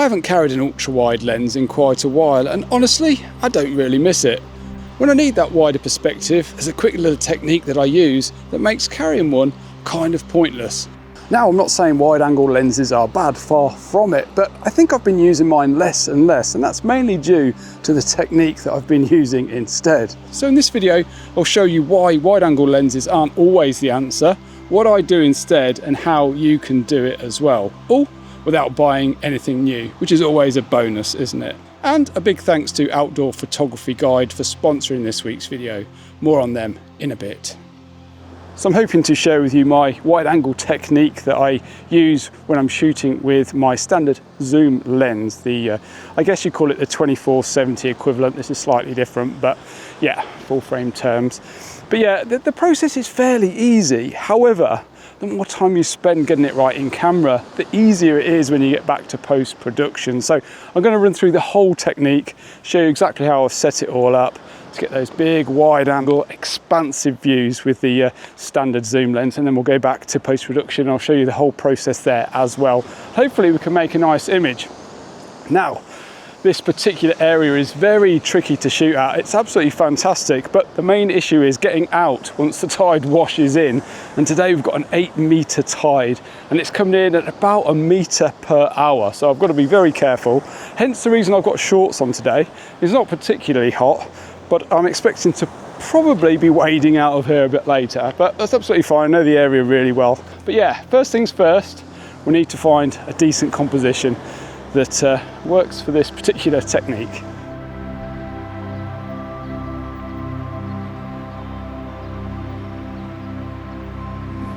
I haven't carried an ultra-wide lens in quite a while, and honestly, I don't really miss it. When I need that wider perspective, there's a quick little technique that I use that makes carrying one kind of pointless. Now, I'm not saying wide-angle lenses are bad, far from it, but I think I've been using mine less and less, and that's mainly due to the technique that I've been using instead. So in this video, I'll show you why wide-angle lenses aren't always the answer, what I do instead, and how you can do it as well, all without buying anything new, which is always a bonus, isn't it? And a big thanks to Outdoor Photography Guide for sponsoring this week's video. More on them in a bit. So I'm hoping to share with you my wide angle technique that I use when I'm shooting with my standard zoom lens. I guess you call it the 24-70 equivalent. This is slightly different, but yeah, full frame terms. But yeah, the process is fairly easy. However, the more time you spend getting it right in camera, the easier it is when you get back to post-production. So I'm going to run through the whole technique, show you exactly how I've set it all up to get those big, wide-angle, expansive views with the standard zoom lens, and then we'll go back to post-production. I'll show you the whole process there as well. Hopefully we can make a nice image. Now, this particular area is very tricky to shoot at. It's absolutely fantastic, but the main issue is getting out once the tide washes in. And today we've got an 8-meter tide, and it's coming in at about 1 meter per hour. So I've got to be very careful. Hence the reason I've got shorts on today. It's not particularly hot, but I'm expecting to probably be wading out of here a bit later, but that's absolutely fine. I know the area really well. But yeah, first things first, we need to find a decent composition that works for this particular technique.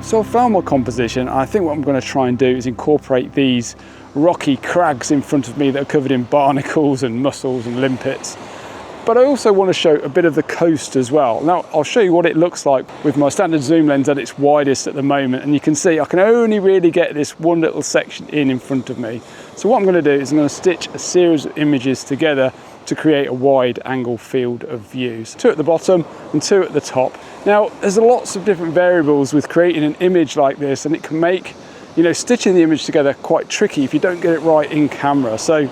So I've found my composition. I think what I'm going to try and do is incorporate these rocky crags in front of me that are covered in barnacles and mussels and limpets. But I also want to show a bit of the coast as well. Now, I'll show you what it looks like with my standard zoom lens at its widest at the moment. And you can see I can only really get this one little section in front of me. So what I'm going to do is I'm going to stitch a series of images together to create a wide angle field of views. 2 at the bottom and 2 at the top. Now, there's lots of different variables with creating an image like this, and it can make, stitching the image together quite tricky if you don't get it right in camera. So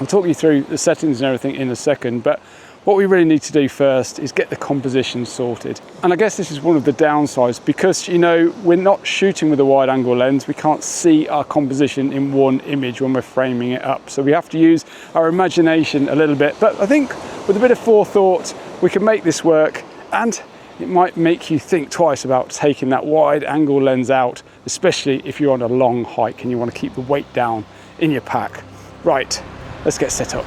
I'll talk you through the settings and everything in a second, but what we really need to do first is get the composition sorted. And I guess this is one of the downsides, because we're not shooting with a wide angle lens, we can't see our composition in one image when we're framing it up. So we have to use our imagination a little bit, but I think with a bit of forethought, we can make this work, and it might make you think twice about taking that wide angle lens out, especially if you're on a long hike and you want to keep the weight down in your pack. Right, let's get set up.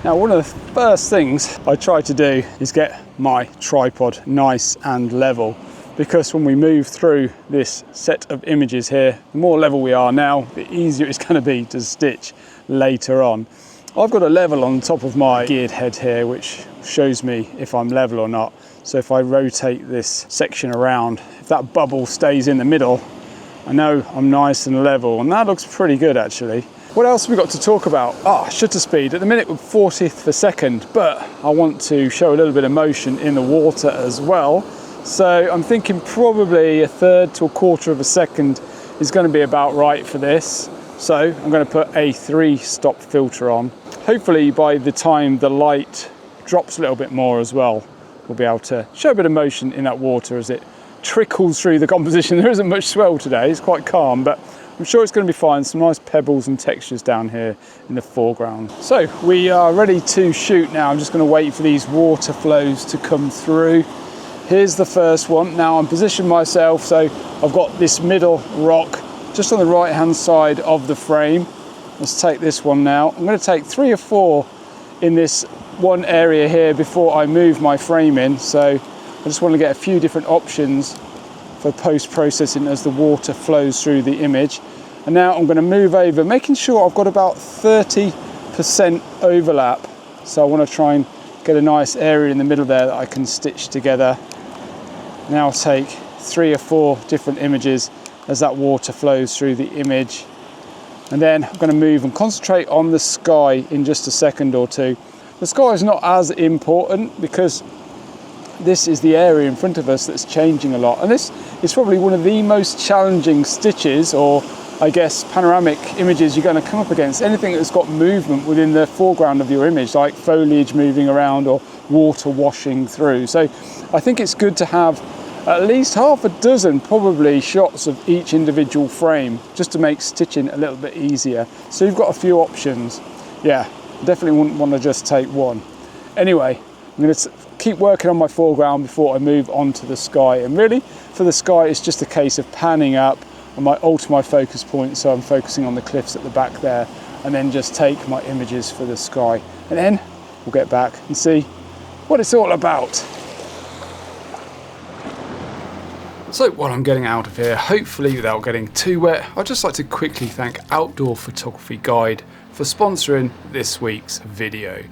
Now, one of the first things I try to do is get my tripod nice and level, because when we move through this set of images here, the more level we are now, the easier it's going to be to stitch later on. I've got a level on top of my geared head here, which shows me if I'm level or not. So if I rotate this section around, if that bubble stays in the middle, I know I'm nice and level, and that looks pretty good actually. What else have we got to talk about? Shutter speed. At the minute we're 40th per second, but I want to show a little bit of motion in the water as well. So I'm thinking probably 1/3 to 1/4 of a second is going to be about right for this. So I'm going to put a 3-stop filter on. Hopefully by the time the light drops a little bit more as well, we'll be able to show a bit of motion in that water as it trickles through the composition. There isn't much swell today, it's quite calm, but I'm sure it's going to be fine. Some nice pebbles and textures down here in the foreground. So we are ready to shoot now. I'm just going to wait for these water flows to come through. Here's the first one. Now I'm positioned myself, so I've got this middle rock just on the right hand side of the frame. Let's take this one now. I'm going to take 3 or 4 in this one area here before I move my frame in. So I just want to get a few different options for post-processing as the water flows through the image. And now I'm going to move over, making sure I've got about 30% overlap. So I want to try and get a nice area in the middle there that I can stitch together. Now I'll take 3 or 4 different images as that water flows through the image. And then I'm going to move and concentrate on the sky in just a second or two. The sky is not as important because this is the area in front of us that's changing a lot. And this is probably one of the most challenging stitches or I guess, panoramic images, you're going to come up against anything that's got movement within the foreground of your image, like foliage moving around or water washing through. So I think it's good to have at least half a dozen probably shots of each individual frame, just to make stitching a little bit easier. So you've got a few options. Yeah, definitely wouldn't want to just take one. Anyway, I'm going to keep working on my foreground before I move on to the sky. And really, for the sky, it's just a case of panning up. I might alter my focus point, so I'm focusing on the cliffs at the back there, and then just take my images for the sky. And then we'll get back and see what it's all about. So while I'm getting out of here, hopefully without getting too wet, I'd just like to quickly thank Outdoor Photography Guide for sponsoring this week's video.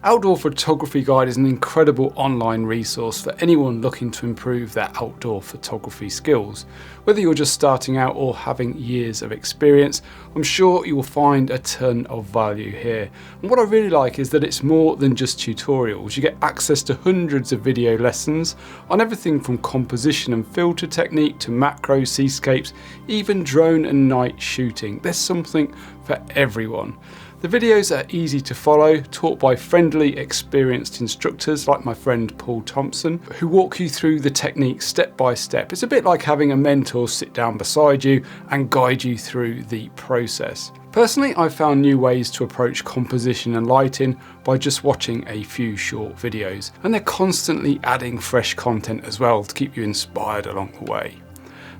Outdoor Photography Guide is an incredible online resource for anyone looking to improve their outdoor photography skills. Whether you're just starting out or having years of experience, I'm sure you will find a ton of value here. And what I really like is that it's more than just tutorials. You get access to hundreds of video lessons on everything from composition and filter technique to macro, seascapes, even drone and night shooting. There's something for everyone. The videos are easy to follow, taught by friendly, experienced instructors like my friend Paul Thompson, who walk you through the technique step by step. It's a bit like having a mentor sit down beside you and guide you through the process. Personally, I've found new ways to approach composition and lighting by just watching a few short videos, and they're constantly adding fresh content as well to keep you inspired along the way.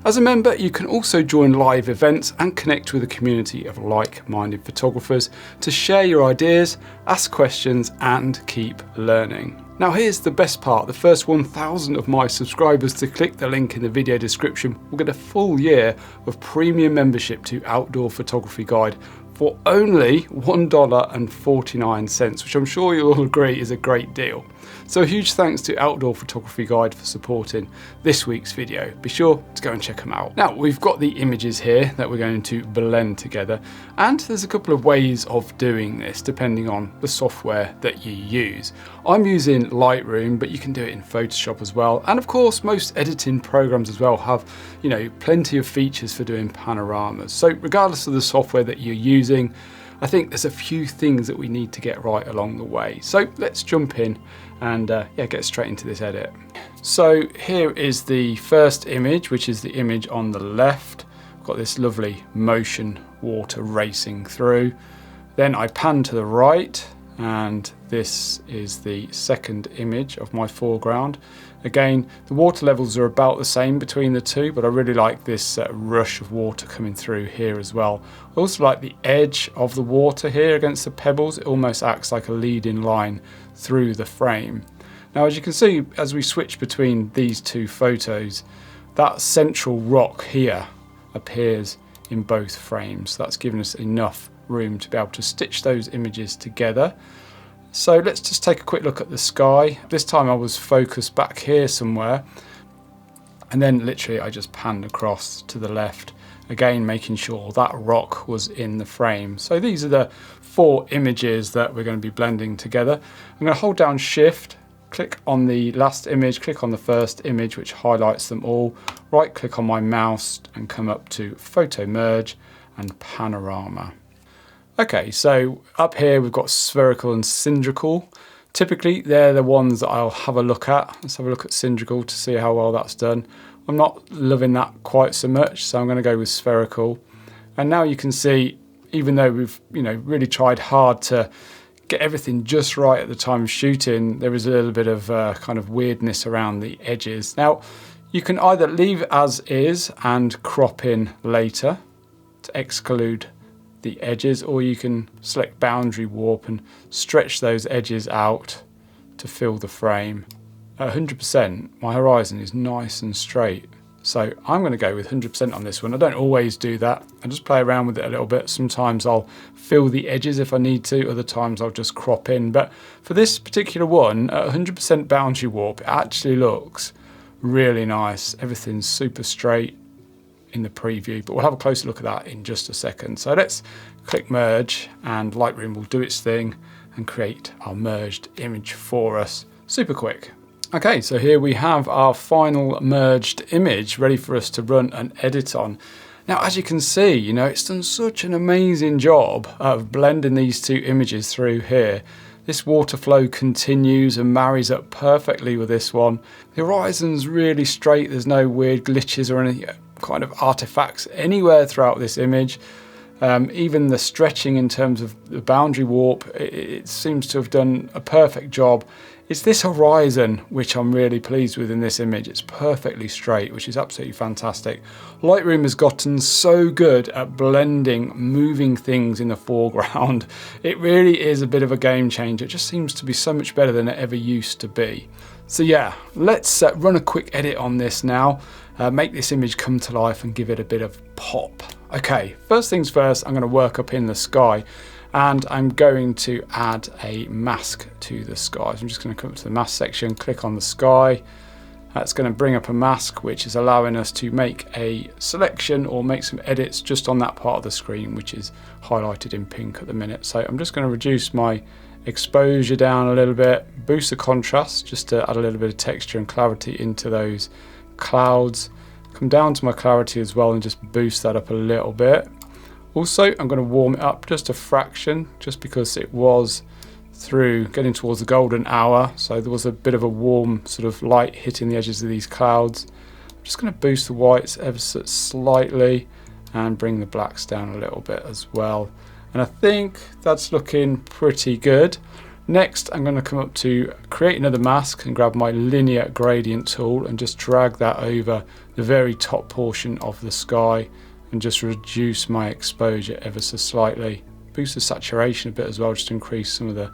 As a member, you can also join live events and connect with a community of like-minded photographers to share your ideas, ask questions, and keep learning. Now here's the best part. The first 1,000 of my subscribers to click the link in the video description will get a full year of premium membership to Outdoor Photography Guide for only $1.49, which I'm sure you'll all agree is a great deal. So a huge thanks to Outdoor Photography Guide for supporting this week's video. Be sure to go and check them out. Now we've got the images here that we're going to blend together, and there's a couple of ways of doing this depending on the software that you use. I'm using Lightroom, but you can do it in Photoshop as well. And of course, most editing programs as well have, plenty of features for doing panoramas. So regardless of the software that you're using, I think there's a few things that we need to get right along the way. So let's jump in and get straight into this edit. So here is the first image, which is the image on the left. I've got this lovely motion water racing through. Then I pan to the right, and this is the second image of my foreground. Again, the water levels are about the same between the two, but I really like this rush of water coming through here as well. I also like the edge of the water here against the pebbles. It almost acts like a leading line through the frame. Now, as you can see, as we switch between these two photos, that central rock here appears in both frames. That's given us enough room to be able to stitch those images together. So let's just take a quick look at the sky. This time I was focused back here somewhere, and then literally I just panned across to the left, again making sure that rock was in the frame. So these are the 4 images that we're going to be blending together. I'm going to hold down Shift, click on the last image, click on the first image which highlights them all, right click on my mouse and come up to Photo Merge and Panorama. Okay, so up here we've got spherical and cylindrical. Typically they're the ones that I'll have a look at. Let's have a look at cylindrical to see how well that's done. I'm not loving that quite so much, so I'm going to go with spherical. And now you can see, even though we've really tried hard to get everything just right at the time of shooting, there is a little bit of kind of weirdness around the edges. Now you can either leave it as is and crop in later to exclude the edges, or you can select boundary warp and stretch those edges out to fill the frame. At 100%, my horizon is nice and straight, so I'm going to go with 100% on this one. I don't always do that, I just play around with it a little bit. Sometimes I'll fill the edges if I need to, other times I'll just crop in. But for this particular one, at 100% boundary warp, it actually looks really nice. Everything's super straight in the preview, but we'll have a closer look at that in just a second. So let's click merge, and Lightroom will do its thing and create our merged image for us super quick. Okay, so here we have our final merged image ready for us to run and edit on. Now, as you can see, you know, it's done such an amazing job of blending these two images through here. This water flow continues and marries up perfectly with this one. The horizon's really straight. There's no weird glitches or any kind of artifacts anywhere throughout this image. Even the stretching in terms of the boundary warp, it seems to have done a perfect job. It's this horizon which I'm really pleased with in this image. It's perfectly straight, which is absolutely fantastic. Lightroom has gotten so good at blending moving things in the foreground. It really is a bit of a game changer. It just seems to be so much better than it ever used to be. So yeah, let's run a quick edit on this now. Make this image come to life and give it a bit of pop. Okay, first things first, I'm going to work up in the sky and I'm going to add a mask to the sky. So I'm just going to come up to the mask section, click on the sky. That's going to bring up a mask which is allowing us to make a selection or make some edits just on that part of the screen which is highlighted in pink at the minute. So I'm just going to reduce my exposure down a little bit, boost the contrast just to add a little bit of texture and clarity into those clouds. Come down to my clarity as well and just boost that up a little bit. Also, I'm going to warm it up just a fraction, just because it was through getting towards the golden hour, so there was a bit of a warm sort of light hitting the edges of these clouds. I'm just going to boost the whites ever so slightly and bring the blacks down a little bit as well. And I think that's looking pretty good. Next, I'm going to come up to create another mask and grab my linear gradient tool and just drag that over the very top portion of the sky and just reduce my exposure ever so slightly. Boost the saturation a bit as well, just to increase some of the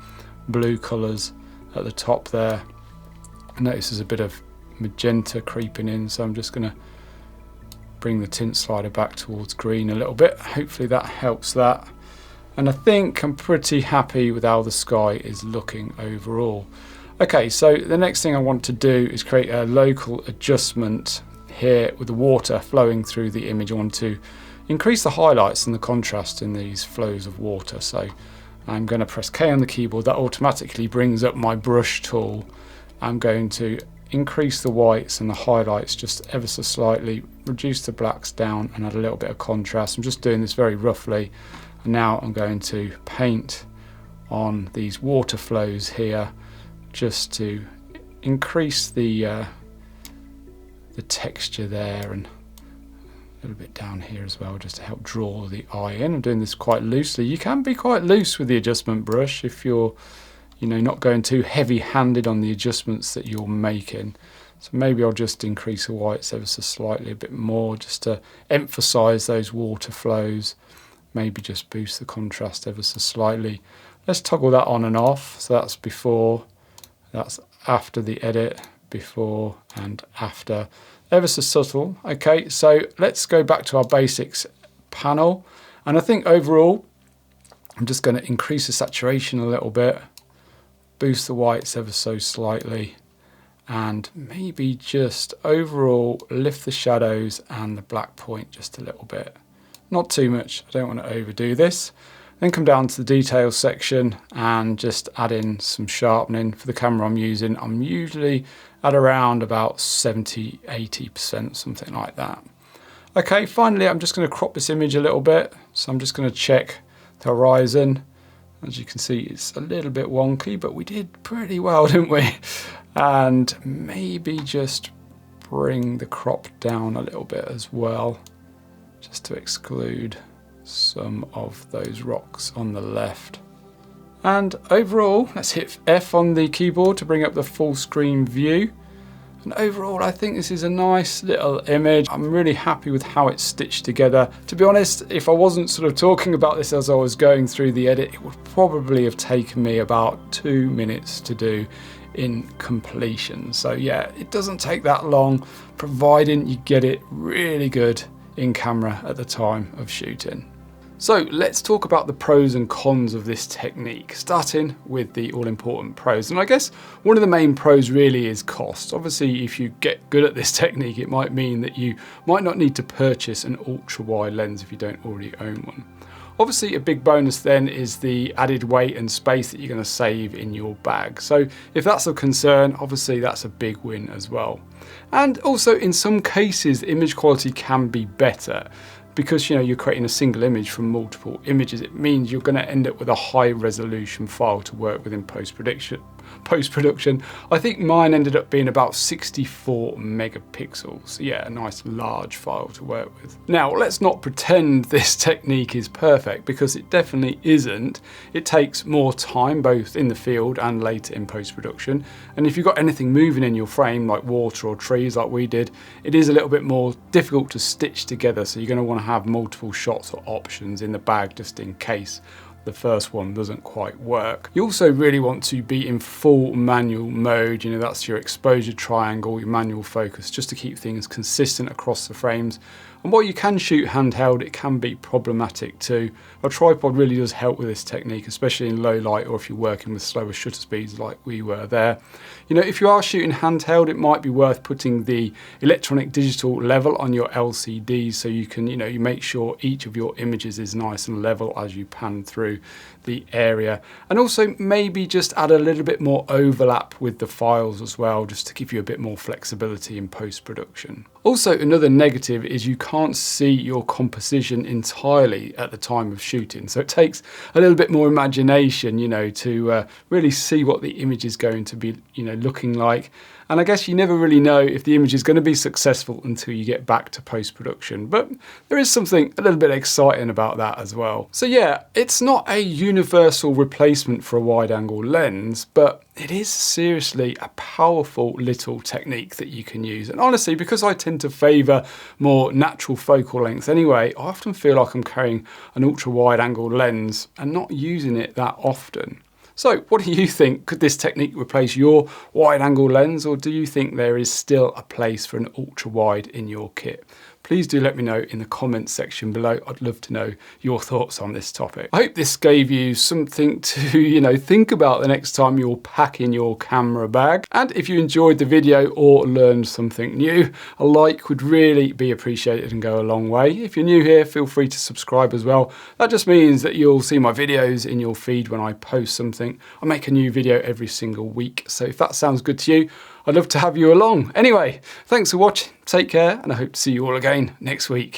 blue colours at the top there. I notice there's a bit of magenta creeping in, so I'm just going to bring the tint slider back towards green a little bit. Hopefully that helps that. And I think I'm pretty happy with how the sky is looking overall. Okay, so the next thing I want to do is create a local adjustment here with the water flowing through the image. I want to increase the highlights and the contrast in these flows of water. So I'm going to press K on the keyboard. That automatically brings up my brush tool. I'm going to increase the whites and the highlights just ever so slightly, reduce the blacks down and add a little bit of contrast. I'm just doing this very roughly. And now I'm going to paint on these water flows here just to increase the texture there, and a little bit down here as well, just to help draw the eye in. I'm doing this quite loosely. You can be quite loose with the adjustment brush if you're, you know, not going too heavy-handed on the adjustments that you're making. So maybe I'll just increase the whites ever so slightly a bit more just to emphasize those water flows. Maybe just boost the contrast ever so slightly. Let's toggle that on and off. So that's before, that's after the edit, before and after. Ever so subtle. Okay, so let's go back to our basics panel. And I think overall, I'm just going to increase the saturation a little bit, boost the whites ever so slightly, and maybe just overall lift the shadows and the black point just a little bit. Not too much, I don't want to overdo this. Then come down to the details section and just add in some sharpening. For the camera I'm using, I'm usually at around about 70–80%, something like that. Okay, finally I'm just going to crop this image a little bit. So I'm just going to check the horizon. As you can see, it's a little bit wonky, but we did pretty well, didn't we? And maybe just bring the crop down a little bit as well, just to exclude some of those rocks on the left. And overall, let's hit F on the keyboard to bring up the full screen view. And overall, I think this is a nice little image. I'm really happy with how it's stitched together. To be honest, if I wasn't sort of talking about this as I was going through the edit, it would probably have taken me about 2 minutes to do in completion. So yeah, it doesn't take that long, providing you get it really good in camera at the time of shooting. So let's talk about the pros and cons of this technique, starting with the all-important pros. And I guess one of the main pros really is cost. Obviously, if you get good at this technique, it might mean that you might not need to purchase an ultra-wide lens if you don't already own one. Obviously, a big bonus then is the added weight and space that you're going to save in your bag. So if that's a concern, obviously that's a big win as well. And also in some cases, the image quality can be better, because you're creating a single image from multiple images, it means you're going to end up with a high resolution file to work with in post-production. I think mine ended up being about 64 megapixels. Yeah, a nice large file to work with. Now, let's not pretend this technique is perfect, because it definitely isn't. It takes more time, both in the field and later in post-production. And if you've got anything moving in your frame, like water or trees like we did, it is a little bit more difficult to stitch together. So you're going to want to have multiple shots or options in the bag just in case the first one doesn't quite work. You also really want to be in full manual mode. That's your exposure triangle, your manual focus, just to keep things consistent across the frames. And while you can shoot handheld, it can be problematic too. A tripod really does help with this technique, especially in low light or if you're working with slower shutter speeds like we were there. If you are shooting handheld, it might be worth putting the electronic digital level on your LCD, so you can, you make sure each of your images is nice and level as you pan through the area. And also maybe just add a little bit more overlap with the files as well, just to give you a bit more flexibility in post-production. Also, another negative is you can't see your composition entirely at the time of shooting. So it takes a little bit more imagination, to really see what the image is going to be, looking like. And I guess you never really know if the image is going to be successful until you get back to post-production. But there is something a little bit exciting about that as well. So yeah, it's not a universal replacement for a wide-angle lens, but it is seriously a powerful little technique that you can use. And honestly, because I tend to favour more natural focal lengths anyway, I often feel like I'm carrying an ultra-wide-angle lens and not using it that often. So what do you think? Could this technique replace your wide-angle lens, or do you think there is still a place for an ultra-wide in your kit? Please do let me know in the comments section below. I'd love to know your thoughts on this topic. I hope this gave you something to, think about the next time you're packing your camera bag. And if you enjoyed the video or learned something new, a like would really be appreciated and go a long way. If you're new here, feel free to subscribe as well. That just means that you'll see my videos in your feed when I post something. I make a new video every single week. So if that sounds good to you, I'd love to have you along. Anyway, thanks for watching, take care, and I hope to see you all again next week.